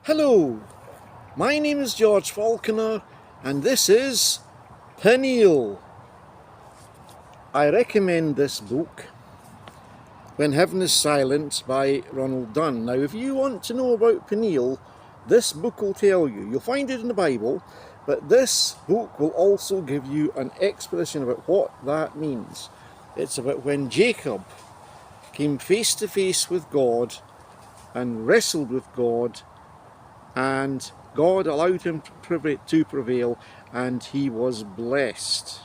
Hello, my name is George Falconer and this is Peniel. I recommend this book, When Heaven is Silent by Ronald Dunn. Now if you want to know about Peniel, this book will tell you. You'll find it in the Bible, but this book will also give you an exposition about what that means. It's about when Jacob came face to face with God and wrestled with God, and God allowed him to prevail, and he was blessed.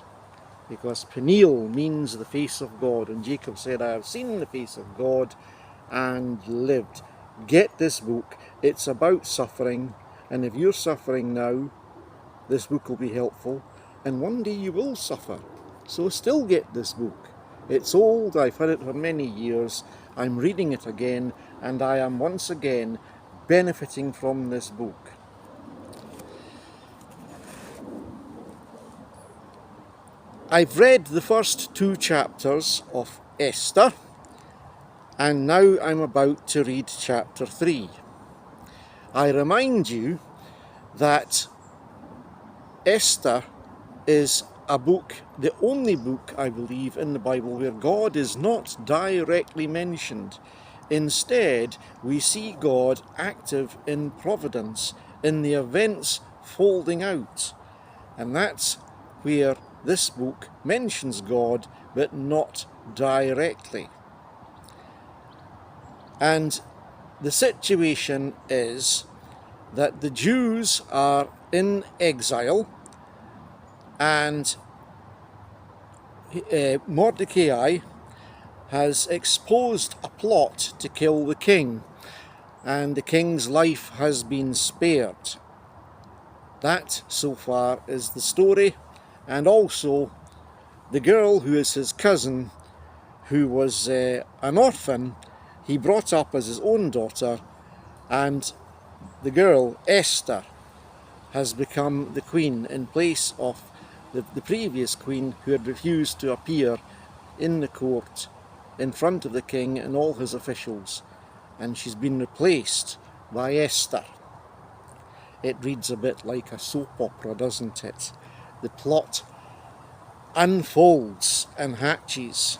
Because Peniel means the face of God, and Jacob said, I have seen the face of God and lived. Get this book. It's about suffering, and if you're suffering now, this book will be helpful, and one day you will suffer. So still get this book. It's old, I've had it for many years, I'm reading it again, and I am once again benefiting from this book. I've read the first 2 chapters of Esther, and now I'm about to read chapter 3. I remind you that Esther is a book, the only book I believe in the Bible where God is not directly mentioned. Instead, we see God active in providence, in the events folding out. And that's where this book mentions God, but not directly. And the situation is that the Jews are in exile, and Mordecai has exposed a plot to kill the king, and the king's life has been spared. That, so far, is the story, and also the girl who is his cousin, who was an orphan, he brought up as his own daughter, and the girl, Esther, has become the queen in place of the previous queen who had refused to appear in the court in front of the king and all his officials, and she's been replaced by Esther. It reads a bit like a soap opera, doesn't it? The plot unfolds and hatches.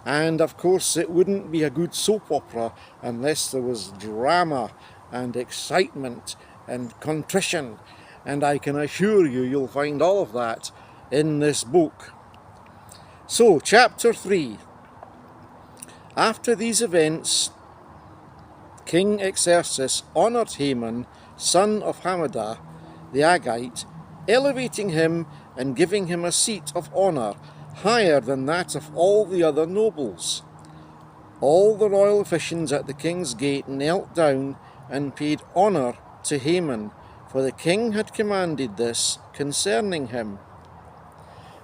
And of course it wouldn't be a good soap opera unless there was drama and excitement and contrition, and I can assure you you'll find all of that in this book. So, chapter 3. After these events, King Xerxes honoured Haman, son of Hammedatha the Agagite, elevating him and giving him a seat of honour higher than that of all the other nobles. All the royal officials at the king's gate knelt down and paid honour to Haman, for the king had commanded this concerning him.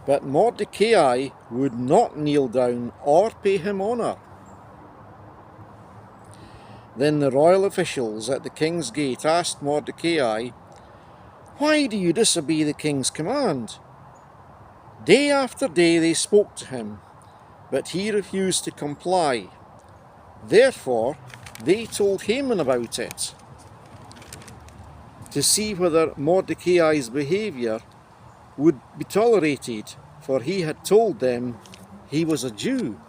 But Mordecai would not kneel down or pay him honour. Then the royal officials at the king's gate asked Mordecai, "Why do you disobey the king's command?" Day after day they spoke to him, but he refused to comply. Therefore they told Haman about it, to see whether Mordecai's behaviour would be tolerated, for he had told them he was a Jew.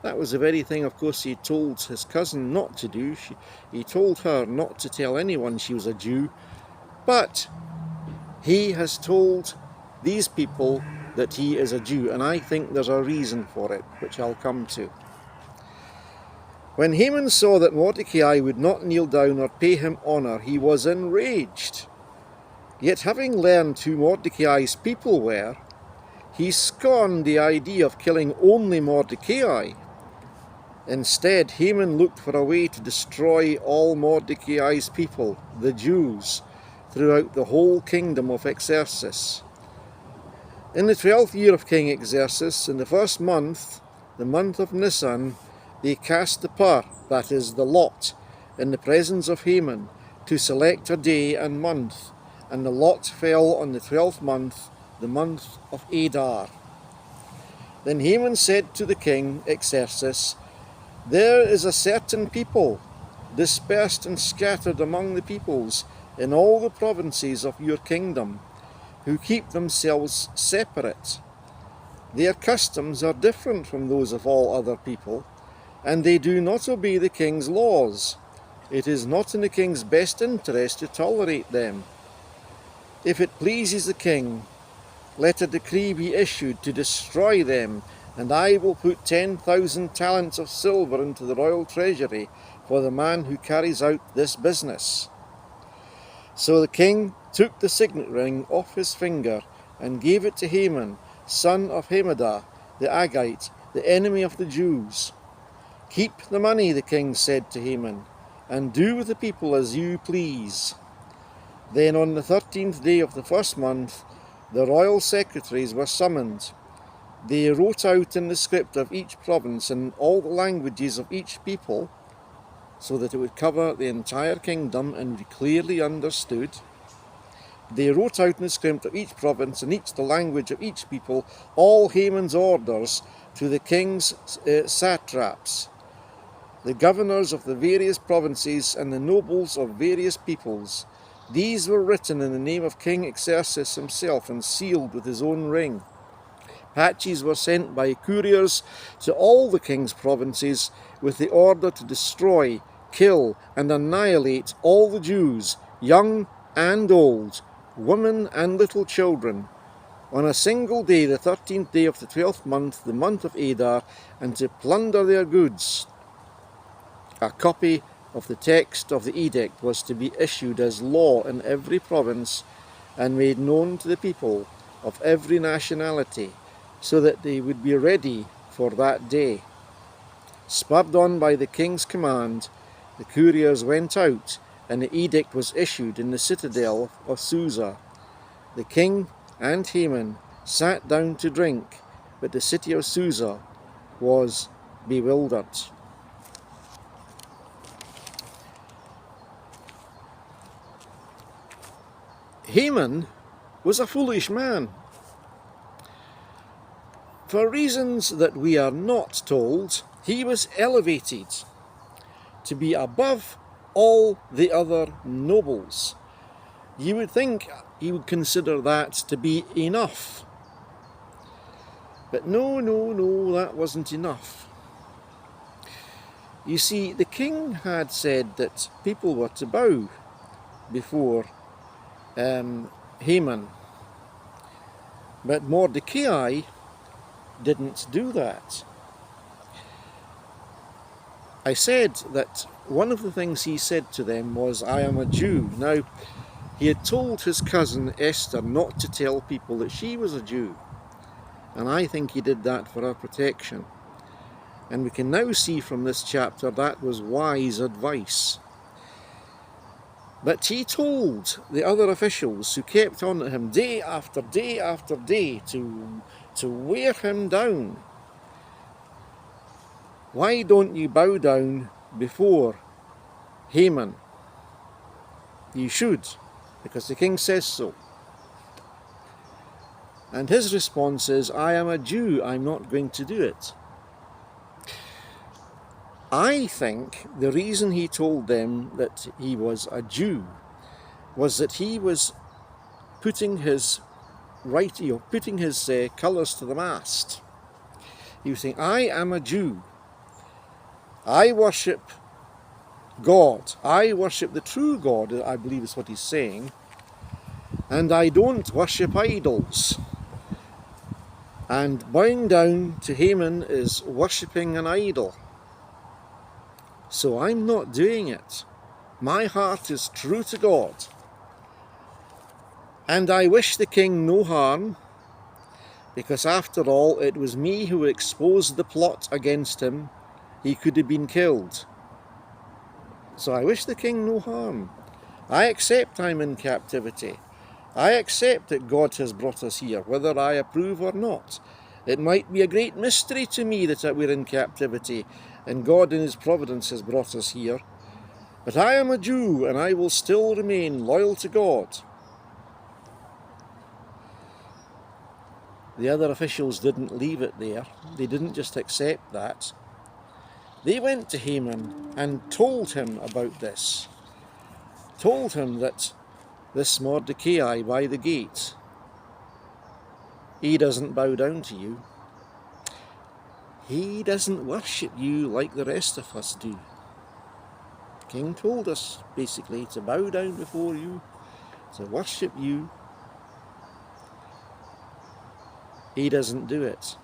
That was the very thing, of course, he told his cousin not to do. He told her not to tell anyone she was a Jew, but he has told these people that he is a Jew, and I think there's a reason for it, which I'll come to. When Haman saw that Mordecai would not kneel down or pay him honour, he was enraged. Yet having learned who Mordecai's people were, he scorned the idea of killing only Mordecai. Instead, Haman looked for a way to destroy all Mordecai's people, the Jews, throughout the whole kingdom of Xerxes. In the 12th year of King Xerxes, in the first month, the month of Nisan, they cast the pur, that is, the lot, in the presence of Haman, to select a day and month, and the lot fell on the 12th month, the month of Adar. Then Haman said to the king Xerxes, "There is a certain people, dispersed and scattered among the peoples in all the provinces of your kingdom, who keep themselves separate. Their customs are different from those of all other people, and they do not obey the king's laws. It is not in the king's best interest to tolerate them. If it pleases the king, let a decree be issued to destroy them, and I will put 10,000 talents of silver into the royal treasury for the man who carries out this business." So the king took the signet ring off his finger and gave it to Haman, son of Hammedatha, the Agagite, the enemy of the Jews. "Keep the money," the king said to Haman, "and do with the people as you please." Then on the 13th day of the first month, the royal secretaries were summoned. They wrote out in the script of each province in all the languages of each people, so that it would cover the entire kingdom and be clearly understood. They wrote out in the script of each province and each the language of each people all Haman's orders to the king's satraps, the governors of the various provinces and the nobles of various peoples. These were written in the name of King Xerxes himself and sealed with his own ring. Patches were sent by couriers to all the king's provinces with the order to destroy, kill, and annihilate all the Jews, young and old, women and little children, on a single day, the 13th day of the 12th month, the month of Adar, and to plunder their goods. A copy of the text of the edict was to be issued as law in every province and made known to the people of every nationality, so that they would be ready for that day. Spurred on by the king's command, the couriers went out, and the edict was issued in the citadel of Susa. The king and Haman sat down to drink, but the city of Susa was bewildered. Haman was a foolish man. For reasons that we are not told, he was elevated to be above all the other nobles. You would think he would consider that to be enough. But no, that wasn't enough. You see, the king had said that people were to bow before Haman. But Mordecai didn't do that. I said that one of the things he said to them was, "I am a Jew." Now, he had told his cousin Esther not to tell people that she was a Jew. And I think he did that for her protection. And we can now see from this chapter that was wise advice. But he told the other officials who kept on at him day after day after day to wear him down, "Why don't you bow down before Haman? You should, because the king says so." And his response is, "I am a Jew, I'm not going to do it." I think the reason he told them that he was a Jew was that he was putting his colours to the mast. He was saying, "I am a Jew. I worship God. I worship the true God," I believe is what he's saying. "And I don't worship idols. And bowing down to Haman is worshipping an idol. So I'm not doing it. My heart is true to God. And I wish the king no harm, because after all, it was me who exposed the plot against him. He could have been killed. So I wish the king no harm. I accept I'm in captivity. I accept that God has brought us here, whether I approve or not. It might be a great mystery to me that we're in captivity, and God in his providence has brought us here. But I am a Jew, and I will still remain loyal to God." The other officials didn't leave it there. They didn't just accept that. They went to Haman and told him about this. Told him that this Mordecai by the gate, he doesn't bow down to you. He doesn't worship you like the rest of us do. The king told us basically to bow down before you, to worship you. He doesn't do it.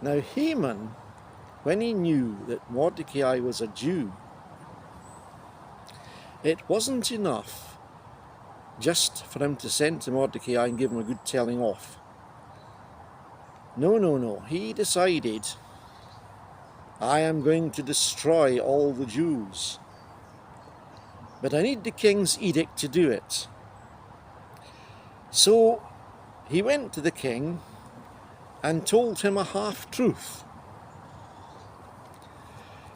Now Haman, when he knew that Mordecai was a Jew, it wasn't enough just for him to send to Mordecai and give him a good telling off. No. He decided, I am going to destroy all the Jews. But I need the king's edict to do it. So he went to the king and told him a half-truth.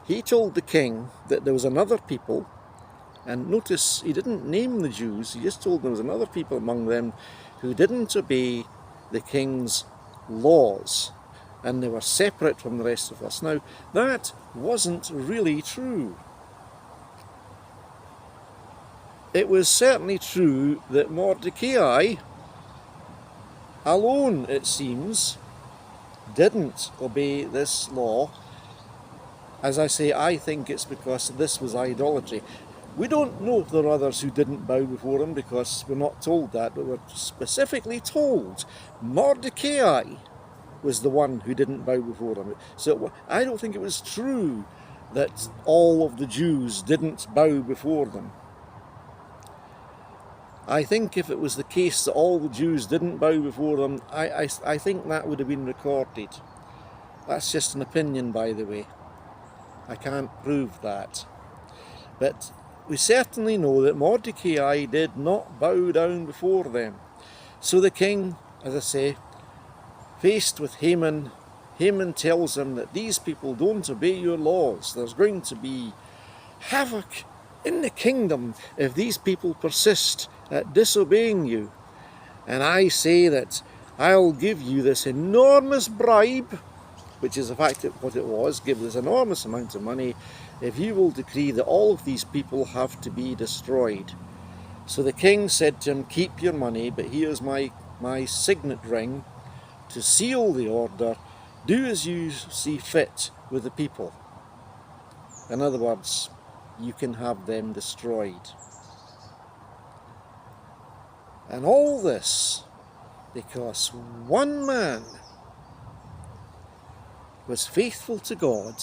He told the king that there was another people, and notice he didn't name the Jews, he just told there was another people among them who didn't obey the king's laws, and they were separate from the rest of us. Now, that wasn't really true. It was certainly true that Mordecai alone, it seems, didn't obey this law. As I say, I think it's because this was idolatry. We don't know if there are others who didn't bow before him, because we're not told that, but we're specifically told Mordecai was the one who didn't bow before him. So I don't think it was true that all of the Jews didn't bow before them. I think if it was the case that all the Jews didn't bow before them, I think that would have been recorded. That's just an opinion, by the way. I can't prove that. But we certainly know that Mordecai did not bow down before them. So the king, as I say, faced with Haman, Haman tells him that these people don't obey your laws. There's going to be havoc in the kingdom if these people persist at disobeying you. And I say that I'll give you this enormous bribe, which is in fact what it was, give this enormous amount of money, if you will decree that all of these people have to be destroyed. So the king said to him, keep your money, but here's my signet ring to seal the order. Do as you see fit with the people. In other words, you can have them destroyed. And all this because one man was faithful to God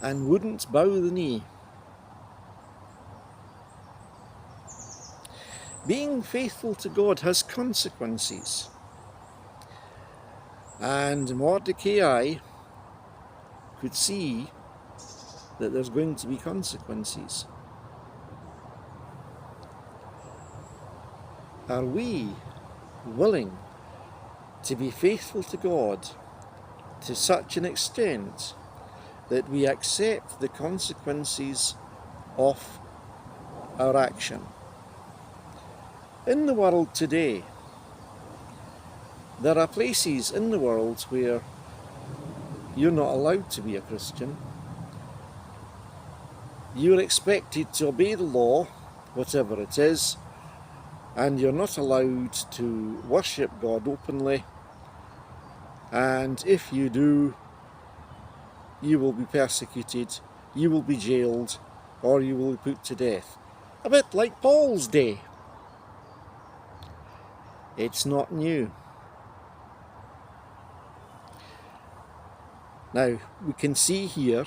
and wouldn't bow the knee. Being faithful to God has consequences. And Mordecai could see that there's going to be consequences. Are we willing to be faithful to God to such an extent that we accept the consequences of our action? In the world today, there are places in the world where you're not allowed to be a Christian. You're expected to obey the law, whatever it is, and you're not allowed to worship God openly. And if you do, you will be persecuted, you will be jailed, or you will be put to death. A bit like Paul's day. It's not new. Now, we can see here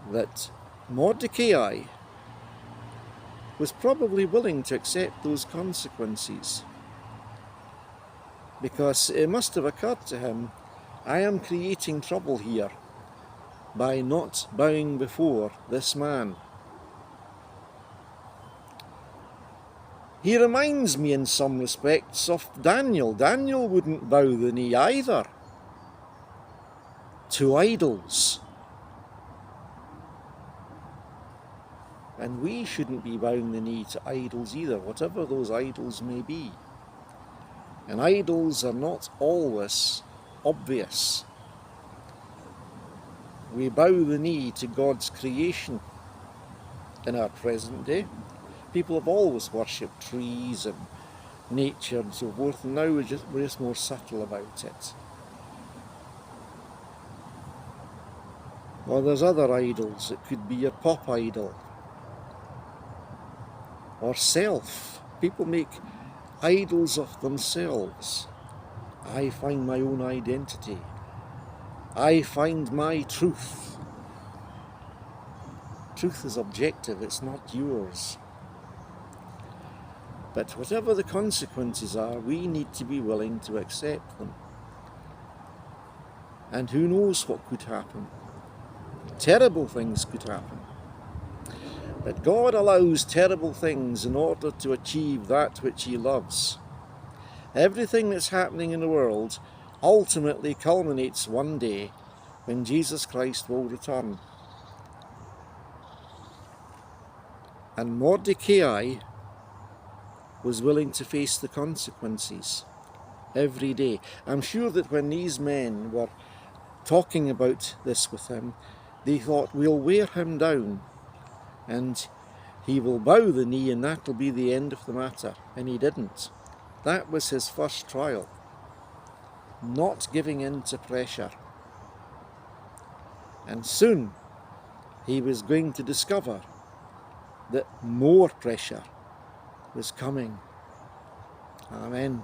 that Mordecai was probably willing to accept those consequences, because it must have occurred to him, I am creating trouble here by not bowing before this man. He reminds me in some respects of Daniel. Daniel wouldn't bow the knee either to idols. And we shouldn't be bowing the knee to idols either, whatever those idols may be. And idols are not always obvious. We bow the knee to God's creation in our present day. People have always worshipped trees and nature and so forth, and now we're just more subtle about it. Or there's other idols. It could be your pop idol or self. People make idols of themselves. I find my own identity. I find my truth. Truth is objective, it's not yours. But whatever the consequences are, we need to be willing to accept them. And who knows what could happen? Terrible things could happen. But God allows terrible things in order to achieve that which He loves. Everything that's happening in the world ultimately culminates one day when Jesus Christ will return. And Mordecai was willing to face the consequences every day. I'm sure that when these men were talking about this with him, they thought, we'll wear him down and he will bow the knee and that'll be the end of the matter. And he didn't. That was his first trial. Not giving in to pressure. And soon he was going to discover that more pressure was coming. Amen.